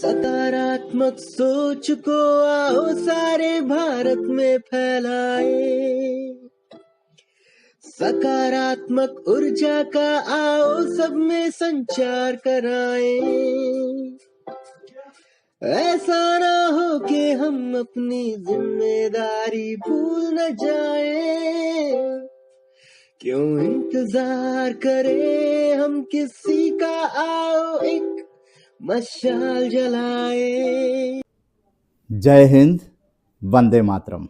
सकारात्मक सोच को आओ सारे भारत में फैलाए, सकारात्मक ऊर्जा का आओ सब में संचार कराए। ऐसा ना हो कि हम अपनी जिम्मेदारी भूल न जाए, क्यों इंतजार करें हम किसी का, आओ एक मशाल जलाए। जय हिंद, वंदे मातरम।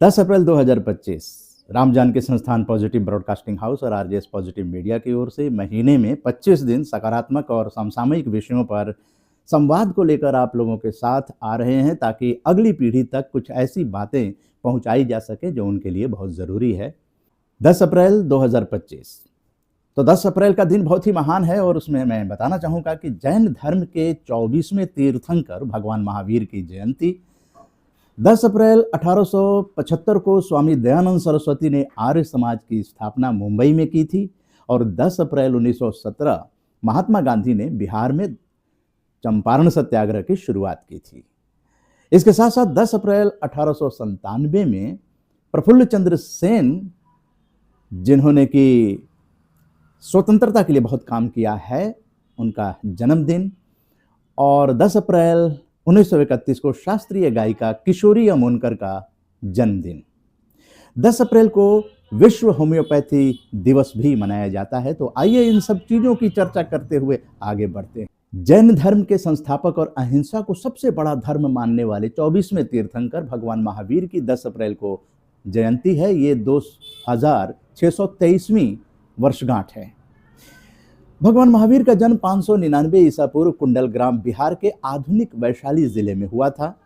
10 अप्रैल 2025 राम जानकी संस्थान पॉजिटिव ब्रॉडकास्टिंग हाउस और आरजेएस पॉजिटिव मीडिया की ओर से महीने में 25 दिन सकारात्मक और समसामयिक विषयों पर संवाद को लेकर आप लोगों के साथ आ रहे हैं, ताकि अगली पीढ़ी तक कुछ ऐसी बातें पहुंचाई जा सके जो उनके लिए बहुत ज़रूरी है। 10 अप्रैल 2025 तो 10 अप्रैल का दिन बहुत ही महान है और उसमें मैं बताना चाहूँगा कि जैन धर्म के 24वें तीर्थंकर भगवान महावीर की जयंती 10 अप्रैल 1875 को स्वामी दयानंद सरस्वती ने आर्य समाज की स्थापना मुंबई में की थी और 10 अप्रैल 1917 महात्मा गांधी ने बिहार में चंपारण सत्याग्रह की शुरुआत की थी। इसके साथ साथ 10 अप्रैल 1897 में प्रफुल्ल चंद्र सेन, जिन्होंने कि स्वतंत्रता के लिए बहुत काम किया है, उनका जन्मदिन, और 10 अप्रैल 1931 को शास्त्रीय गायिका किशोरी अमोनकर का जन्मदिन। 10 अप्रैल को विश्व होम्योपैथी दिवस भी मनाया जाता है। तो आइए इन सब चीज़ों की चर्चा करते हुए आगे बढ़ते हैं। जैन धर्म के संस्थापक और अहिंसा को सबसे बड़ा धर्म मानने वाले 24वें तीर्थंकर भगवान महावीर की 10 अप्रैल को जयंती है। ये 2623वीं वर्षगांठ है। भगवान महावीर का जन्म 599 ईसा पूर्व कुंडल ग्राम बिहार के आधुनिक वैशाली जिले में हुआ था।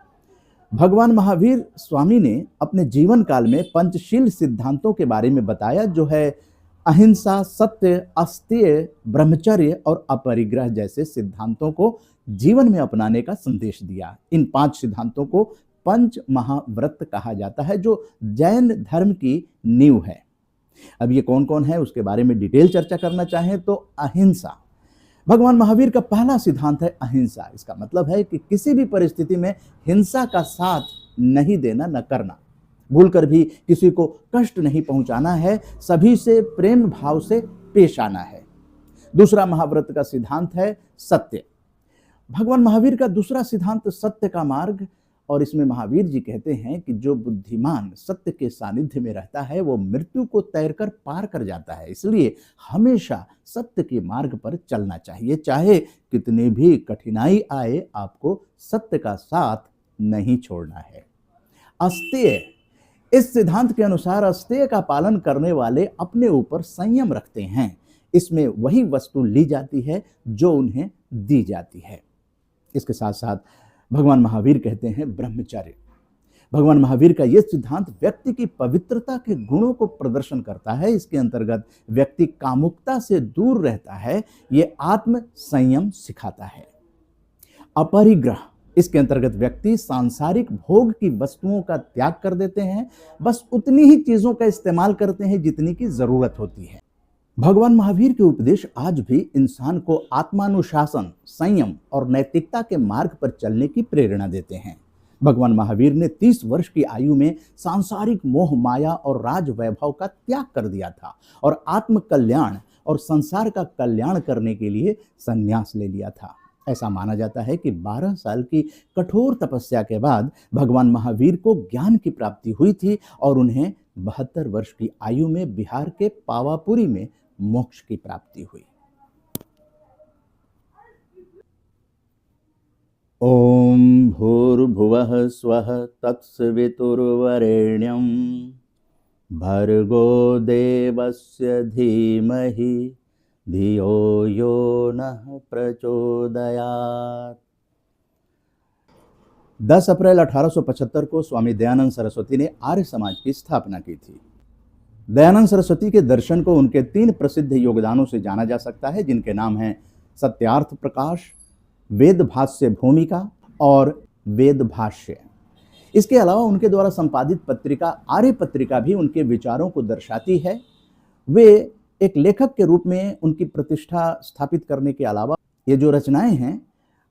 भगवान महावीर स्वामी ने अपने जीवन काल में पंचशील सिद्धांतों के बारे में बताया, जो है अहिंसा, सत्य, अस्तेय, ब्रह्मचर्य और अपरिग्रह जैसे सिद्धांतों को जीवन में अपनाने का संदेश दिया। इन 5 सिद्धांतों को पंच महाव्रत कहा जाता है, जो जैन धर्म की नींव है। अब ये कौन कौन है उसके बारे में डिटेल चर्चा करना चाहें तो अहिंसा, भगवान महावीर का पहला सिद्धांत है अहिंसा। इसका मतलब है कि किसी भी परिस्थिति में हिंसा का साथ नहीं देना, न करना, भूलकर भी किसी को कष्ट नहीं पहुंचाना है, सभी से प्रेम भाव से पेश आना है। दूसरा महाव्रत का सिद्धांत है सत्य। भगवान महावीर का दूसरा सिद्धांत सत्य का मार्ग, और इसमें महावीर जी कहते हैं कि जो बुद्धिमान सत्य के सानिध्य में रहता है वो मृत्यु को तैरकर पार कर जाता है। इसलिए हमेशा सत्य के मार्ग पर चलना चाहिए, चाहे कितनी भी कठिनाई आए, आपको सत्य का साथ नहीं छोड़ना है। अस्तेय, इस सिद्धांत के अनुसार अस्तेय का पालन करने वाले अपने ऊपर संयम रखते हैं। इसमें वही वस्तु ली जाती है जो उन्हें दी जाती है। इसके साथ साथ भगवान महावीर कहते हैं ब्रह्मचर्य। भगवान महावीर का यह सिद्धांत व्यक्ति की पवित्रता के गुणों को प्रदर्शन करता है। इसके अंतर्गत व्यक्ति कामुकता से दूर रहता है, ये आत्म संयम सिखाता है। अपरिग्रह, इसके अंतर्गत व्यक्ति सांसारिक भोग की वस्तुओं का त्याग कर देते हैं, बस उतनी ही चीजों का इस्तेमाल करते हैं जितनी की जरूरत होती है। भगवान महावीर के उपदेश आज भी इंसान को आत्मानुशासन, संयम और नैतिकता के मार्ग पर चलने की प्रेरणा देते हैं। भगवान महावीर ने 30 वर्ष की आयु में सांसारिक मोह माया और राज वैभव का त्याग कर दिया था और आत्म कल्याण और संसार का कल्याण करने के लिए संन्यास ले लिया था। ऐसा माना जाता है कि 12 साल की कठोर तपस्या के बाद भगवान महावीर को ज्ञान की प्राप्ति हुई थी और उन्हें 72 वर्ष की आयु में बिहार के पावापुरी में मोक्ष की प्राप्ति हुई। ओम भूर्भुवः स्वः तत्सवितुर्वरेण्यं भर्गो देवस्य धीमहि धियो यो नः प्रचोदयात्। 10 अप्रैल 1875 को स्वामी दयानंद सरस्वती ने आर्य समाज की स्थापना की थी। दयानंद सरस्वती के दर्शन को उनके 3 प्रसिद्ध योगदानों से जाना जा सकता है, जिनके नाम हैं सत्यार्थ प्रकाश, वेद भाष्य भूमिका और वेद भाष्य। इसके अलावा उनके द्वारा संपादित पत्रिका आर्य पत्रिका भी उनके विचारों को दर्शाती है। वे एक लेखक के रूप में उनकी प्रतिष्ठा स्थापित करने के अलावा ये जो रचनाएं हैं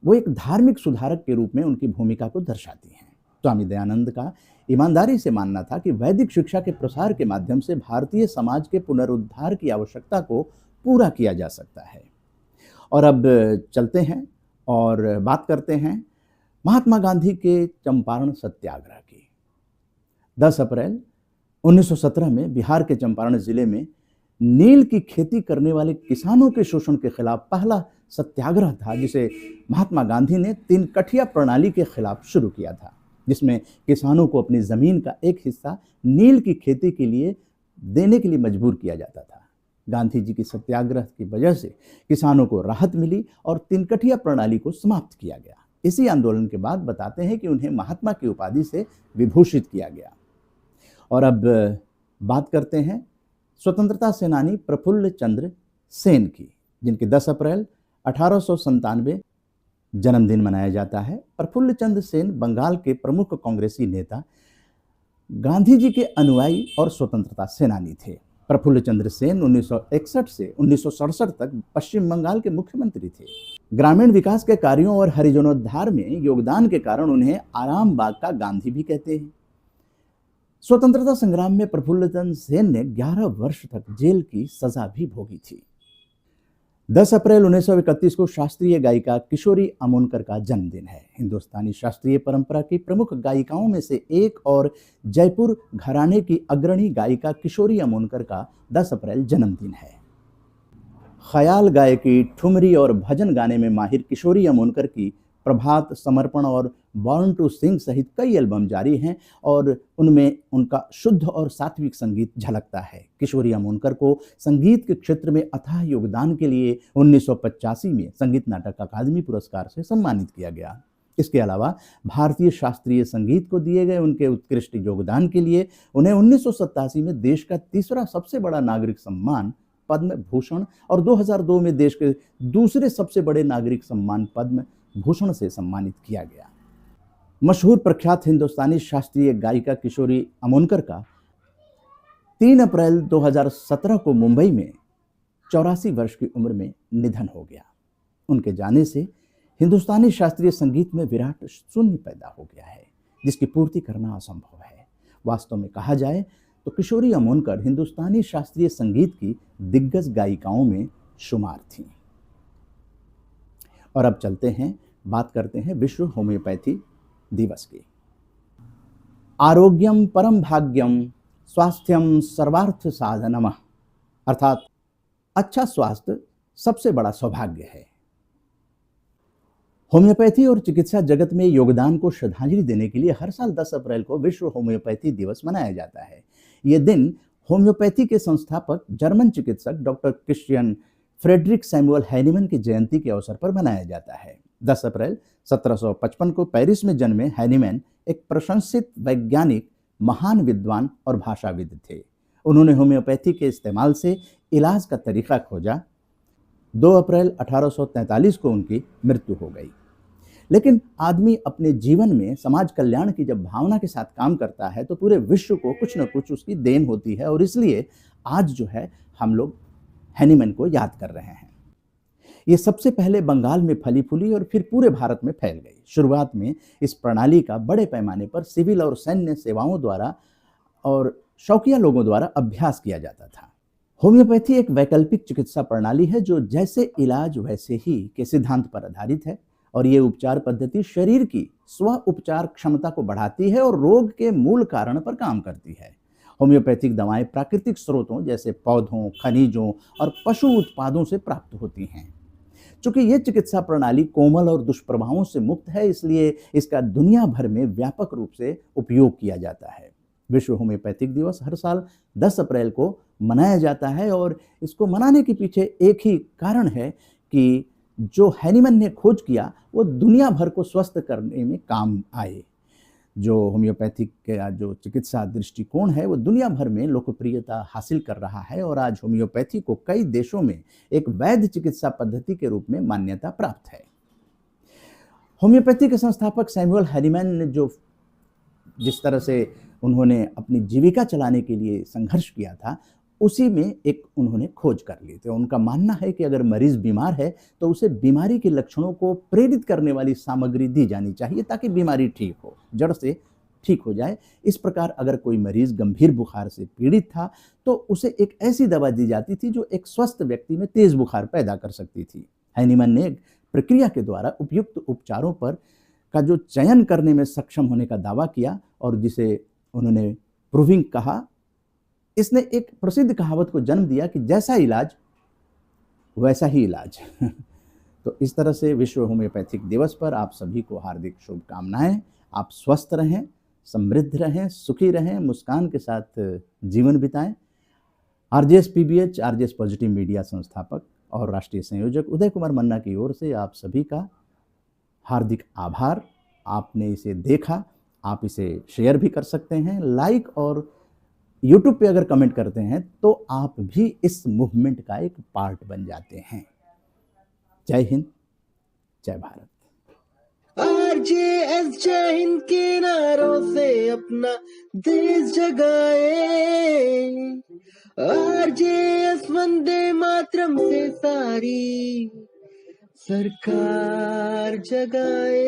वो एक धार्मिक सुधारक के रूप में उनकी भूमिका को दर्शाती हैं। स्वामी दयानंद का ईमानदारी से मानना था कि वैदिक शिक्षा के प्रसार के माध्यम से भारतीय समाज के पुनरुद्धार की आवश्यकता को पूरा किया जा सकता है। और अब चलते हैं और बात करते हैं महात्मा गांधी के चंपारण सत्याग्रह की। 10 अप्रैल 1917 में बिहार के चंपारण जिले में नील की खेती करने वाले किसानों के शोषण के खिलाफ पहला सत्याग्रह था, जिसे महात्मा गांधी ने 3 कठिया प्रणाली के खिलाफ शुरू किया था, जिसमें किसानों को अपनी जमीन का एक हिस्सा नील की खेती के लिए देने के लिए मजबूर किया जाता था। गांधी जी की सत्याग्रह की वजह से किसानों को राहत मिली और 3 कठिया प्रणाली को समाप्त किया गया। इसी आंदोलन के बाद बताते हैं कि उन्हें महात्मा की उपाधि से विभूषित किया गया। और अब बात करते हैं स्वतंत्रता सेनानी प्रफुल्ल चंद्र सेन की, जिनके 10 अप्रैल 1897 जन्मदिन मनाया जाता है। प्रफुल्ल चंद्र सेन बंगाल के प्रमुख कांग्रेसी नेता, गांधी जी के अनुयायी और स्वतंत्रता सेनानी थे। प्रफुल्ल चंद्र सेन 1961 से 1967 तक पश्चिम बंगाल के मुख्यमंत्री थे। ग्रामीण विकास के कार्यों और हरिजनोद्धार में योगदान के कारण उन्हें आराम बाग का गांधी भी कहते हैं। स्वतंत्रता संग्राम में प्रफुल्ल चंद्र सेन ने 11 वर्ष तक जेल की सजा भी भोगी थी। 10 अप्रैल 1931 को शास्त्रीय गायिका किशोरी अमोनकर का जन्मदिन है। हिंदुस्तानी शास्त्रीय परंपरा की प्रमुख गायिकाओं में से एक और जयपुर घराने की अग्रणी गायिका किशोरी अमोनकर का 10 अप्रैल जन्मदिन है। ख्याल गायकी, ठुमरी और भजन गाने में माहिर किशोरी अमोनकर की प्रभात, समर्पण और बॉर्न टू सिंग सहित कई एल्बम जारी हैं और उनमें उनका शुद्ध और सात्विक संगीत झलकता है। किशोरी अमोनकर को संगीत के क्षेत्र में अथाह योगदान के लिए 1985 में संगीत नाटक अकादमी पुरस्कार से सम्मानित किया गया। इसके अलावा भारतीय शास्त्रीय संगीत को दिए गए उनके उत्कृष्ट योगदान के लिए उन्हें 1987 में देश का तीसरा सबसे बड़ा नागरिक सम्मान पद्म भूषण और 2002 में देश के दूसरे सबसे बड़े नागरिक सम्मान पद्म भूषण से सम्मानित किया गया। मशहूर प्रख्यात हिंदुस्तानी शास्त्रीय गायिका किशोरी अमोनकर का 3 अप्रैल 2017 को मुंबई में 84 वर्ष की उम्र में निधन हो गया। उनके जाने से हिंदुस्तानी शास्त्रीय संगीत में विराट शून्य पैदा हो गया है, जिसकी पूर्ति करना असंभव है। वास्तव में कहा जाए तो किशोरी अमोनकर हिंदुस्तानी शास्त्रीय संगीत की दिग्गज गायिकाओं में शुमार थीं। और अब चलते हैं, बात करते हैं विश्व होम्योपैथी दिवस की। आरोग्यम परम भाग्यम स्वास्थ्यम सर्वार्थ साधनम, अर्थात अच्छा स्वास्थ्य सबसे बड़ा सौभाग्य है। होम्योपैथी और चिकित्सा जगत में योगदान को श्रद्धांजलि देने के लिए हर साल 10 अप्रैल को विश्व होम्योपैथी दिवस मनाया जाता है। यह दिन होम्योपैथी के संस्थापक जर्मन चिकित्सक डॉक्टर क्रिश्चियन फ्रेडरिक सैमुअल हैनिमन की जयंती के अवसर पर मनाया जाता है। 10 अप्रैल 1755 को पेरिस में जन्मे हैनिमन एक प्रशंसित वैज्ञानिक, महान विद्वान और भाषाविद थे। उन्होंने होम्योपैथी के इस्तेमाल से इलाज का तरीका खोजा। 2 अप्रैल 1843 को उनकी मृत्यु हो गई। लेकिन आदमी अपने जीवन में समाज कल्याण की जब भावना के साथ काम करता है तो पूरे विश्व को कुछ न कुछ उसकी देन होती है, और इसलिए आज जो है हम लोग हैनिमन को याद कर रहे हैं। ये सबसे पहले बंगाल में फली फूली और फिर पूरे भारत में फैल गई। शुरुआत में इस प्रणाली का बड़े पैमाने पर सिविल और सैन्य सेवाओं द्वारा और शौकिया लोगों द्वारा अभ्यास किया जाता था। होम्योपैथी एक वैकल्पिक चिकित्सा प्रणाली है जो जैसे इलाज वैसे ही के सिद्धांत पर आधारित है, और ये उपचार पद्धति शरीर की स्व उपचार क्षमता को बढ़ाती है और रोग के मूल कारण पर काम करती है। होम्योपैथिक दवाएं प्राकृतिक स्रोतों जैसे पौधों, खनिजों और पशु उत्पादों से प्राप्त होती हैं। चूंकि ये चिकित्सा प्रणाली कोमल और दुष्प्रभावों से मुक्त है, इसलिए इसका दुनिया भर में व्यापक रूप से उपयोग किया जाता है। विश्व होम्योपैथिक दिवस हर साल 10 अप्रैल को मनाया जाता है, और इसको मनाने के पीछे एक ही कारण है कि जो हैनिमन ने खोज किया वो दुनिया भर को स्वस्थ करने में काम आए। जो होम्योपैथिक का जो चिकित्सा दृष्टिकोण है वो दुनिया भर में लोकप्रियता हासिल कर रहा है, और आज होम्योपैथी को कई देशों में एक वैध चिकित्सा पद्धति के रूप में मान्यता प्राप्त है। होम्योपैथी के संस्थापक सैमुअल हैनिमन ने जिस तरह से उन्होंने अपनी जीविका चलाने के लिए संघर्ष किया था, उसी में एक उन्होंने खोज कर ली थी। उनका मानना है कि अगर मरीज बीमार है तो उसे बीमारी के लक्षणों को प्रेरित करने वाली सामग्री दी जानी चाहिए ताकि बीमारी ठीक हो, जड़ से ठीक हो जाए। इस प्रकार अगर कोई मरीज गंभीर बुखार से पीड़ित था तो उसे एक ऐसी दवा दी जाती थी जो एक स्वस्थ व्यक्ति में तेज बुखार पैदा कर सकती थी। हैनीमैन ने एक प्रक्रिया के द्वारा उपयुक्त उपचारों पर का जो चयन करने में सक्षम होने का दावा किया और जिसे उन्होंने प्रूविंग कहा, इसने एक प्रसिद्ध कहावत को जन्म दिया कि जैसा इलाज वैसा ही इलाज। तो इस तरह से विश्व होम्योपैथिक दिवस पर आप सभी को हार्दिक शुभकामनाएं। आप स्वस्थ रहें, समृद्ध रहें, सुखी रहें, मुस्कान के साथ जीवन बिताएं। RJS PBH, RJS positive media संस्थापक और राष्ट्रीय संयोजक उदय कुमार मन्ना की ओर से आप सभी का हार्दिक आभार। आपने इसे देखा, आप इसे शेयर भी कर सकते हैं, लाइक और यूट्यूब पे अगर कमेंट करते हैं तो आप भी इस मूवमेंट का एक पार्ट बन जाते हैं। जय हिंद, जय भारत। आरजेएस जय हिंद के नारों से अपना देश जगाए, आरजेएस वंदे मातरम से सारी सरकार जगाए।